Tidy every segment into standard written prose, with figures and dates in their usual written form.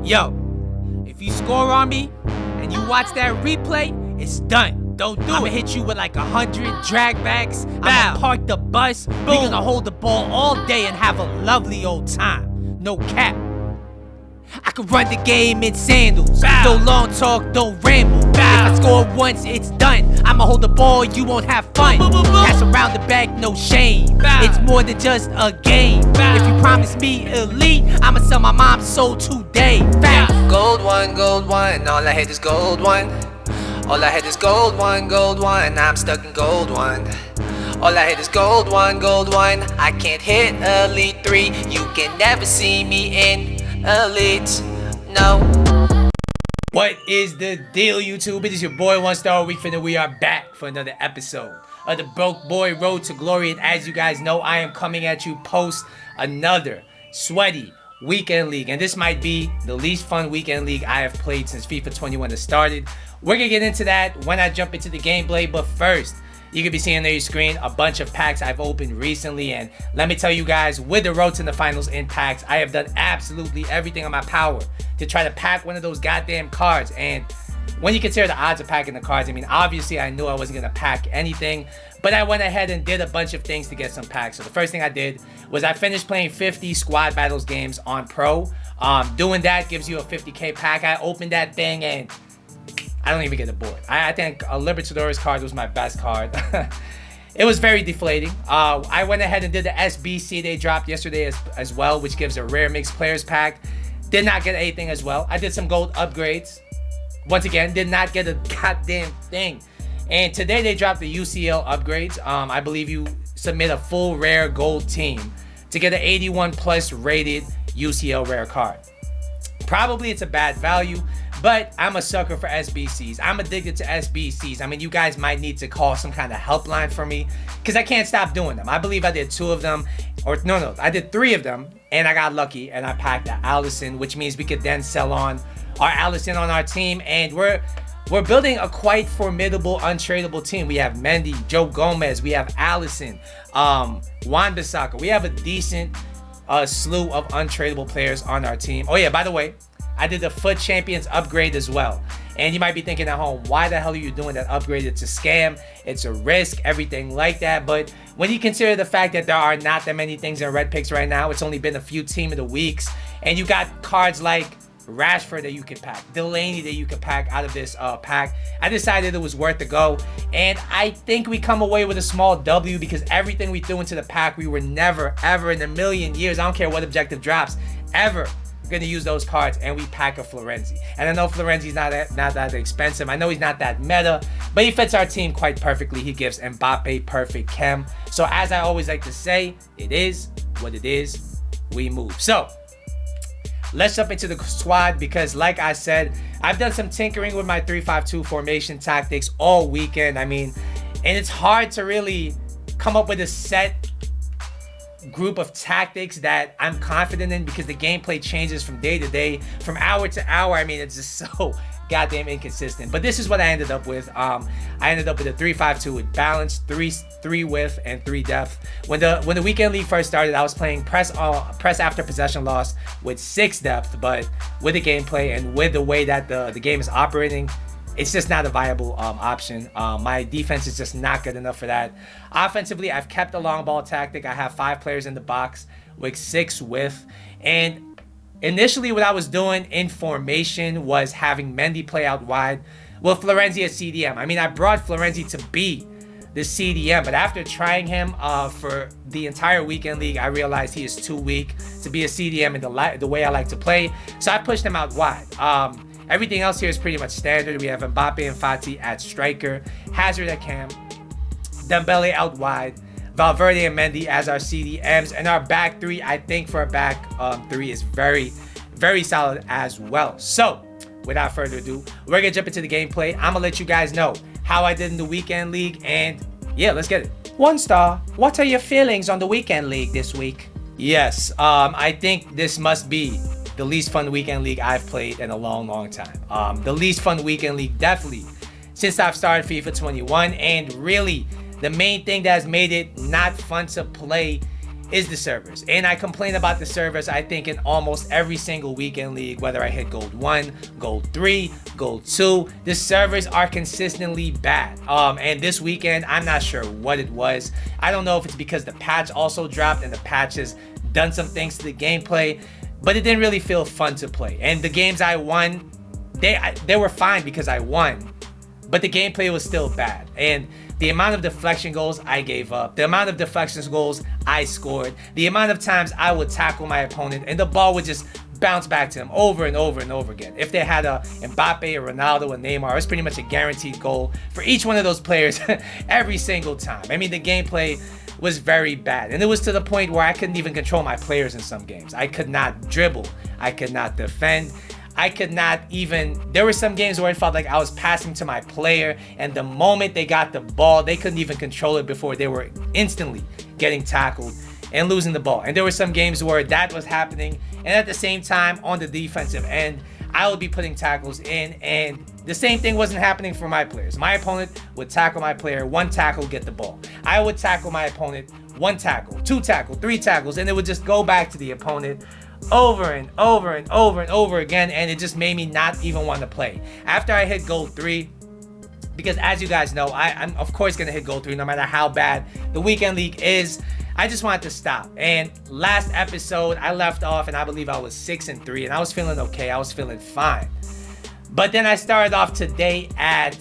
Yo, if you score on me and you watch that replay, it's done. Don't do it. I'ma hit you with like 100 drag backs. I'ma park the bus. Boom. We gonna hold the ball all day and have a lovely old time. No cap. I can run the game in sandals. No long talk, don't ramble. If I score once, it's done. I'ma hold the ball, you won't have fun. Pass around the back, no shame. It's more than just a game. If you promise me elite, I'ma sell my mom's soul today. Gold one, all I hit is gold one. All I hit is gold one, I'm stuck in gold one. All I hit is gold one, I can't hit elite 3. You can never see me in elite, no. What is the deal, YouTube? It is your boy 1 Star Week Finna. We are back for another episode of the Broke Boy Road to Glory. And as you guys know, I am coming at you post another sweaty weekend league. And this might be the least fun weekend league I have played since FIFA 21 has started. We're gonna get into that when I jump into the gameplay, but first, you can be seeing on your screen a bunch of packs I've opened recently, and let me tell you guys, with the road to the finals in packs, I have done absolutely everything in my power to try to pack one of those goddamn cards. And when you consider the odds of packing the cards, I mean, obviously I knew I wasn't gonna pack anything, but I went ahead and did a bunch of things to get some packs. So the first thing I did was I finished playing 50 squad battles games on Pro. Doing that gives you a 50k pack. I opened that thing and I don't even get a board. I think a Libertadores card was my best card. It was very deflating. I went ahead and did the SBC they dropped yesterday as well, which gives a rare mixed players pack. Did not get anything as well. I did some gold upgrades. Once again, did not get a goddamn thing. And today they dropped the UCL upgrades. I believe you submit a full rare gold team to get an 81 plus rated UCL rare card. Probably it's a bad value, but I'm a sucker for SBCs. I'm addicted to SBCs. I mean, you guys might need to call some kind of helpline for me because I can't stop doing them. I believe I did 2 of them, or no, I did 3 of them, and I got lucky and I packed the Allison, which means we could then sell on our Allison on our team, and we're building a quite formidable, untradeable team. We have Mendy, Joe Gomez, we have Allison, Wan-Bissaka. We have a decent slew of untradeable players on our team. Oh yeah, by the way, I did the Foot Champions upgrade as well. And you might be thinking at home, why the hell are you doing that upgrade? It's a scam, it's a risk, everything like that. But when you consider the fact that there are not that many things in red picks right now, it's only been a few team of the weeks, and you got cards like Rashford that you can pack, Delaney that you can pack out of this pack, I decided it was worth the go. And I think we come away with a small W because everything we threw into the pack, we were never, ever in a million years, I don't care what objective drops, ever gonna use those cards, and we pack a Florenzi. And I know Florenzi's not that expensive. I know he's not that meta, but he fits our team quite perfectly. He gives Mbappe perfect chem. So as I always like to say, it is what it is. We move. So let's jump into the squad because, like I said, I've done some tinkering with my 3-5-2 formation tactics all weekend. I mean, and it's hard to really come up with a set group of tactics that I'm confident in because the gameplay changes from day to day, from hour to hour. I mean, it's just so goddamn inconsistent. But this is what I ended up with. I ended up with a 3-5-2 with balance, 3 width, and 3 depth. When the weekend league first started, I was playing press after possession loss with 6 depth, but with the gameplay and with the way that the game is operating, it's just not a viable option. My defense is just not good enough for that. Offensively, I've kept the long ball tactic. I have 5 players in the box with 6 width. And initially what I was doing in formation was having Mendy play out wide with Florenzi as CDM. I mean, I brought Florenzi to be the CDM, but after trying him for the entire weekend league, I realized he is too weak to be a CDM in the way I like to play. So I pushed him out wide. Everything else here is pretty much standard. We have Mbappe and Fati at striker, Hazard at cam, Dembele out wide, Valverde and Mendy as our CDMs, and our back 3, I think for a back 3 is very, very solid as well. So without further ado, we're gonna jump into the gameplay. I'm gonna let you guys know how I did in the weekend league, and yeah, let's get it. 1 Star, what are your feelings on the weekend league this week? Yes, I think this must be the least fun weekend league I've played in a long time. The least fun weekend league definitely since I've started FIFA 21, and really the main thing that has made it not fun to play is the servers. And I complain about the servers, I think, in almost every single weekend league, whether I hit gold 1, gold 3, gold 2. The servers are consistently bad. And this weekend, I'm not sure what it was. I don't know if it's because the patch also dropped and the patch has done some things to the gameplay, but it didn't really feel fun to play. And the games I won, they were fine because I won, but the gameplay was still bad. And the amount of deflection goals I gave up, the amount of deflections goals I scored, the amount of times I would tackle my opponent and the ball would just bounce back to him over and over and over again. If they had a Mbappe, a Ronaldo, a Neymar, it was pretty much a guaranteed goal for each one of those players every single time. I mean, the gameplay was very bad, and it was to the point where I couldn't even control my players in some games. I could not dribble, I could not defend, I could not even, there were some games where it felt like I was passing to my player, and the moment they got the ball, they couldn't even control it before they were instantly getting tackled and losing the ball. And there were some games where that was happening, and at the same time, on the defensive end, I would be putting tackles in, and the same thing wasn't happening for my players. My opponent would tackle my player, 1 tackle, get the ball. I would tackle my opponent, 1 tackle, 2 tackle, 3 tackles, and it would just go back to the opponent over and over and over and over again, and it just made me not even want to play. After I hit gold 3, because as you guys know, I'm of course going to hit gold 3 no matter how bad the weekend league is. I just wanted to stop. And last episode, I left off, and I believe I was 6-3, and I was feeling okay. I was feeling fine. But then I started off today at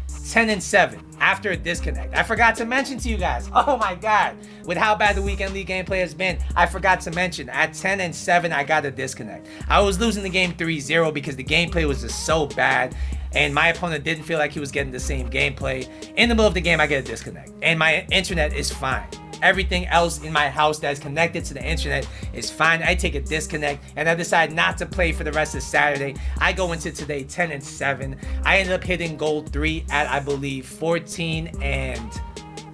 10-7 after a disconnect. I forgot to mention to you guys, oh my God, with how bad the weekend league gameplay has been, I forgot to mention at 10-7, I got a disconnect. I was losing the game 3-0 because the gameplay was just so bad, and my opponent didn't feel like he was getting the same gameplay. In the middle of the game, I get a disconnect, and my internet is fine. Everything else in my house that's connected to the internet is fine. I take a disconnect and I decide not to play for the rest of Saturday. I go into today 10-7. I ended up hitting gold 3 at, I believe, 14-12,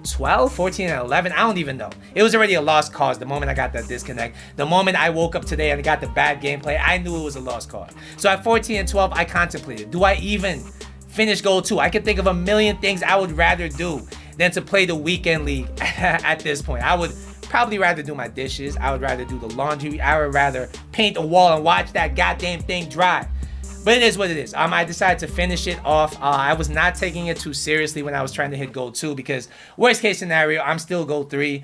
14-11. I don't even know. It was already a lost cause the moment I got that disconnect. The moment I woke up today and got the bad gameplay, I knew it was a lost cause. So at 14-12, I contemplated, do I even finish gold 2? I could think of a million things I would rather do than to play the weekend league at this point. I would probably rather do my dishes. I would rather do the laundry. I would rather paint a wall and watch that goddamn thing dry. But it is what it is. I decided to finish it off. I was not taking it too seriously when I was trying to hit gold 2 because worst case scenario, I'm still gold 3.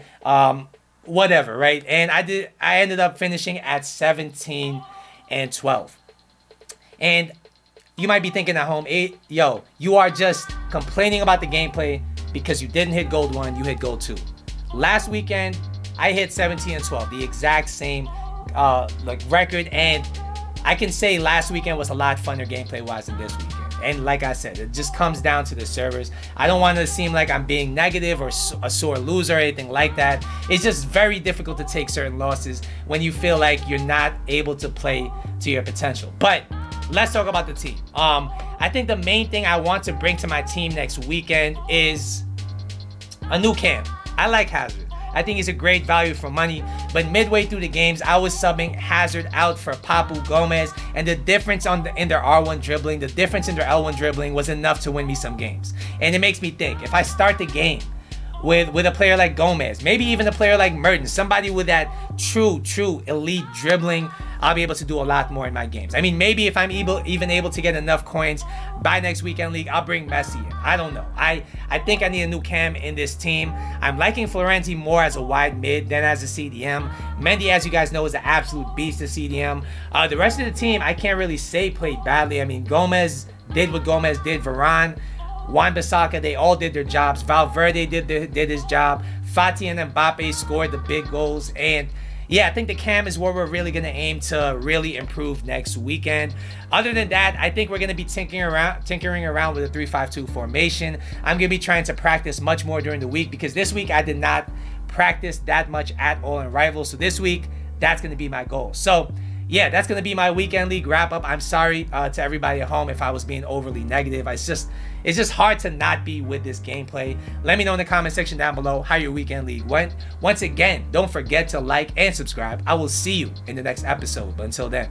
Whatever, right? And I ended up finishing at 17-12. And you might be thinking at home, hey, yo, you are just complaining about the gameplay because you didn't hit gold 1, you hit gold 2. Last weekend, I hit 17-12, the exact same record, and I can say last weekend was a lot funner gameplay-wise than this weekend. And like I said, it just comes down to the servers. I don't want to seem like I'm being negative or a sore loser or anything like that. It's just very difficult to take certain losses when you feel like you're not able to play to your potential. But let's talk about the team. I think the main thing I want to bring to my team next weekend is a new cam. I like Hazard. I think he's a great value for money, but midway through the games, I was subbing Hazard out for Papu Gomez, and the difference in their R1 dribbling, the difference in their L1 dribbling was enough to win me some games. And it makes me think, if I start the game with a player like Gomez, maybe even a player like Mertens, somebody with that true elite dribbling, I'll be able to do a lot more in my games. I mean, maybe if I'm even able to get enough coins by next weekend league, I'll bring Messi in. I don't know. I think I need a new cam in this team. I'm liking Florenzi more as a wide mid than as a CDM. Mendy, as you guys know, is an absolute beast at CDM. The rest of the team, I can't really say played badly. I mean, Gomez did what Gomez did. Varane, Wan-Bissaka, they all did their jobs. Valverde did his job. Fati and Mbappe scored the big goals. And yeah, I think the cam is where we're really going to aim to really improve next weekend. Other than that, I think we're going to be tinkering around with a 3-5-2 formation. I'm going to be trying to practice much more during the week because this week I did not practice that much at all in Rivals. So this week, that's going to be my goal. So yeah, that's going to be my weekend league wrap up. I'm sorry to everybody at home if I was being overly negative. It's just hard to not be with this gameplay. Let me know in the comment section down below how your weekend league went. Once again, don't forget to like and subscribe. I will see you in the next episode. But until then.